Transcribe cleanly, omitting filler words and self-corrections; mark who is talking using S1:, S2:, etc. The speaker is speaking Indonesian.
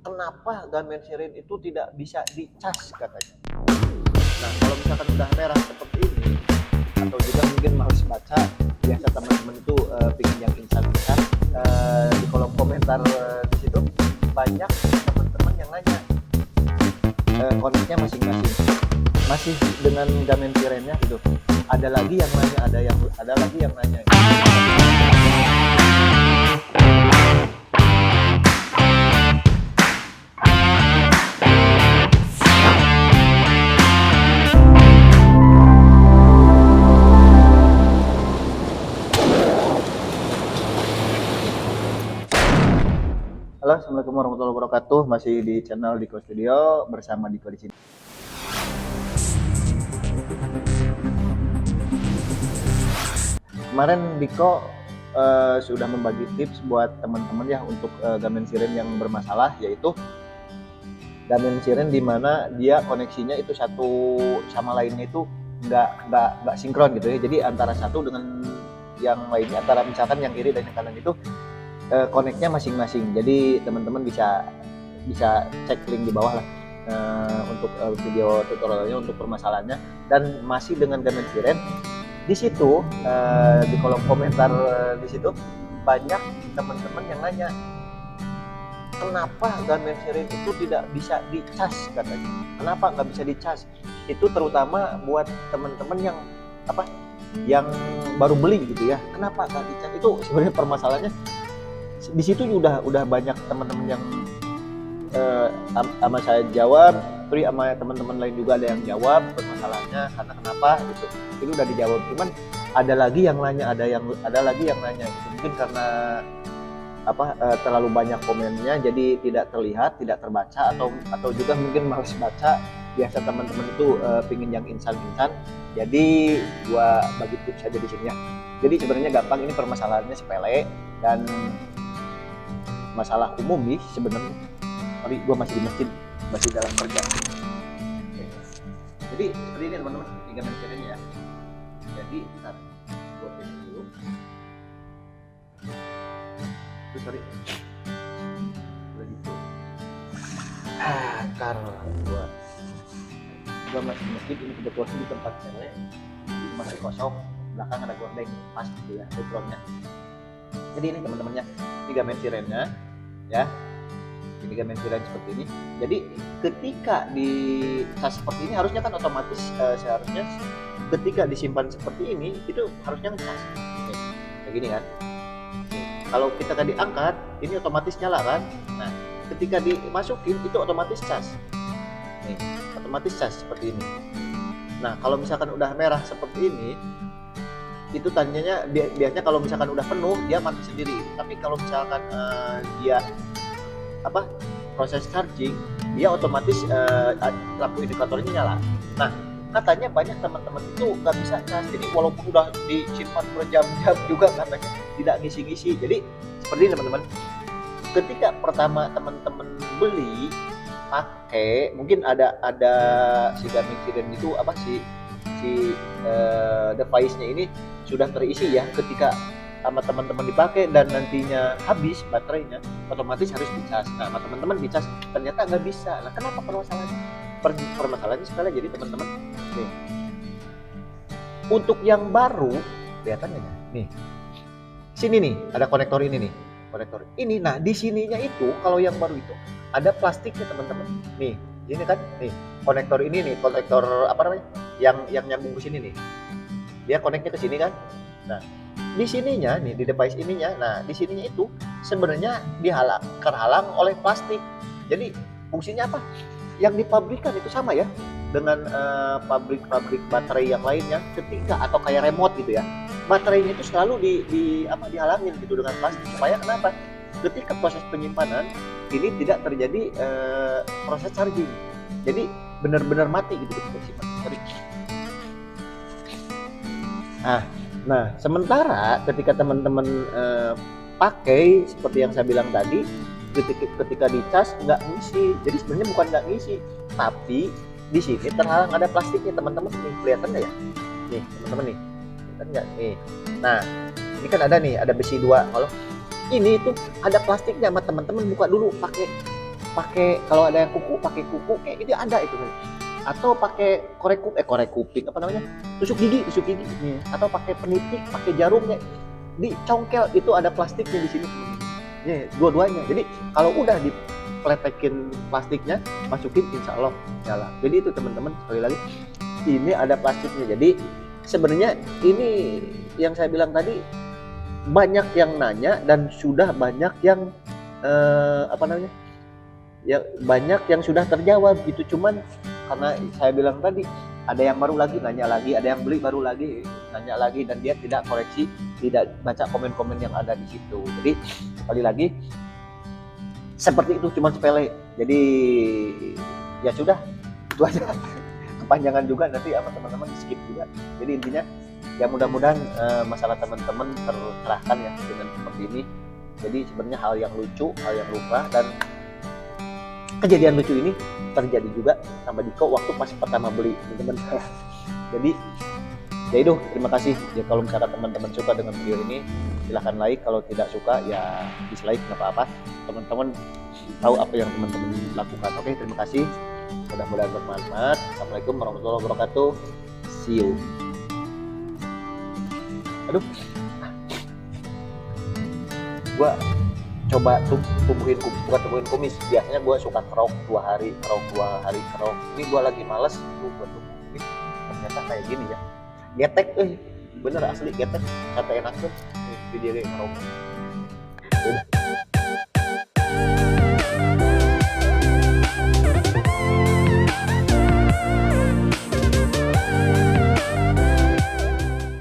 S1: kenapa gamen sirin itu tidak bisa dicas katanya. Nah kalau misalkan udah merah seperti ini, atau juga mungkin males baca, biasa teman-teman itu pingin yang instan-instan, di kolom komentar di situ banyak teman-teman yang nanya koneknya masing-masing masih dengan gamen sirennya gitu. Ada lagi yang nanya, ada lagi yang nanya. Halo, assalamualaikum warahmatullahi wabarakatuh. Masih di channel Diko Studio bersama Diko di sini. Kemarin Diko sudah membagi tips buat teman-teman ya untuk gamen siren yang bermasalah, yaitu gamen siren di mana dia koneksinya itu satu sama lainnya itu nggak sinkron gitu ya. Jadi antara satu dengan yang lainnya, antara misalkan yang kiri dan yang kanan itu koneknya masing-masing. Jadi teman-teman bisa cek link di bawah lah untuk video tutorialnya untuk permasalahannya. Dan masih dengan gamen siren, di situ di kolom komentar di situ banyak teman-teman yang nanya kenapa gamen siren itu tidak bisa dicas katanya. Kenapa nggak bisa dicas? Itu terutama buat teman-teman yang yang baru beli gitu ya. Kenapa nggak dicas? Itu sebenarnya permasalahannya di situ udah banyak teman-teman yang sama saya jawab, terus sama teman-teman lain juga ada yang jawab permasalahannya karena kenapa gitu. Itu udah dijawab, cuman ada lagi yang nanya, ada lagi yang nanya gitu. Mungkin karena terlalu banyak komennya jadi tidak terlihat, tidak terbaca, atau juga mungkin males baca. Biasa teman-teman itu pingin yang instan-instan. Jadi gua bagi tips aja di sini ya. Jadi sebenarnya gampang, ini permasalahannya sepele dan masalah umum nih sebenarnya. Tapi gue masih di masjid, masih dalam kerja. Jadi seperti ini teman-teman, ini gamen sirennya ya. Jadi ntar gue pilih dulu. Sorry, udah gitu. Karena gue masih di masjid, ini kebetulan di tempat cewek, di masih kosong, belakang ada gordeng pas gitu ya backgroundnya. Jadi ini teman-temannya, ini gamen sirennya ya. Ini gamen siren seperti ini. Jadi ketika di cas seperti ini harusnya kan otomatis seharusnya ketika disimpan seperti ini itu harusnya ngecas. Nih, kayak gini kan. Nih, kalau kita tadi angkat, ini otomatis nyala kan. Nah, ketika dimasukin itu otomatis cas. Nih, otomatis cas seperti ini. Nah, kalau misalkan udah merah seperti ini, itu tandanya biasanya kalau misalkan udah penuh dia mati sendiri. Tapi kalau misalkan dia proses charging, dia otomatis lampu indikatornya nyala. Nah, katanya banyak teman-teman itu nggak bisa cas, jadi walaupun udah disimpan berjam-jam juga katanya tidak ngisi-ngisi. Jadi seperti ini teman-teman, ketika pertama teman-teman beli pakai, mungkin ada si gamen siren itu device-nya ini sudah terisi ya. Ketika sama teman-teman dipakai dan nantinya habis baterainya, otomatis harus dicas. Nah, sama teman-teman dicas ternyata nggak bisa. Nah, kenapa permasalahannya? Permasalahannya sekali, jadi teman-teman nih, untuk yang baru kelihatannya nih, sini nih ada konektor ini nih, konektor ini. Nah, di sininya itu kalau yang baru itu ada plastiknya teman-teman. Nih, ini kan nih konektor ini nih, konektor yang nyambung ke sini nih, dia koneknya ke sini kan. Nah, di sininya nih, di device ininya, nah di sininya itu sebenarnya terhalang oleh plastik. Jadi fungsinya apa? Yang dipabrikan itu sama ya dengan pabrik baterai yang lainnya. Ketika atau kayak remote gitu ya, baterainya itu selalu dihalangin gitu dengan plastik. Supaya kenapa? Ketika proses penyimpanan ini tidak terjadi proses charging. Jadi benar-benar mati gitu ketika disimpan. Nah, sementara ketika teman-teman pakai seperti yang saya bilang tadi, ketika dicas nggak ngisi. Jadi sebenarnya bukan nggak ngisi, tapi di sini terhalang ada plastiknya teman-teman. Nih, kelihatan nggak ya? Nih teman-teman nih, kelihatan nggak? Nih, nah ini kan ada nih, ada besi 2. Kalau ini tuh ada plastiknya, sama teman-teman buka dulu pakai. pakai, kalau ada yang kuku pakai kuku kayak gitu ada itu, atau pakai korek kuping apa namanya, tusuk gigi atau pakai penitik, pakai jarumnya dicongkel, itu ada plastiknya di sini. Dua-duanya. Jadi kalau udah dipletekin plastiknya, masukin, insya Allah nyala. Jadi itu teman-teman, sekali lagi ini ada plastiknya. Jadi sebenarnya ini yang saya bilang tadi, banyak yang nanya dan sudah banyak yang ya banyak yang sudah terjawab gitu. Cuman karena saya bilang tadi, ada yang baru lagi nanya lagi, ada yang beli baru lagi nanya lagi, dan dia tidak koreksi, tidak baca komen-komen yang ada di situ. Jadi sekali lagi seperti itu, cuma sepele. Jadi ya sudah, itu aja. Kepanjangan juga nanti sama teman-teman, skip juga. Jadi intinya ya mudah-mudahan masalah teman-teman tercerahkan ya dengan seperti ini. Jadi sebenarnya hal yang lucu, hal yang lumrah, dan kejadian lucu ini terjadi juga sama Diko waktu pas pertama beli, teman-teman. Jadi ya itu, terima kasih ya. Kalau misalkan teman-teman suka dengan video ini, silahkan like. Kalau tidak suka ya dislike, nggak apa-apa. Teman-teman tahu apa yang teman-teman lakukan. Oke, terima kasih, mudah-mudahan bermanfaat. Assalamualaikum warahmatullahi wabarakatuh. See you. Aduh, gua coba tumbuhin kumis. Biasanya gue suka kerok 2 hari, kerok. Ini gue lagi males buat tumbuhin. Ternyata kayak gini ya, getek, bener asli getek, kata enak tuh video kerok.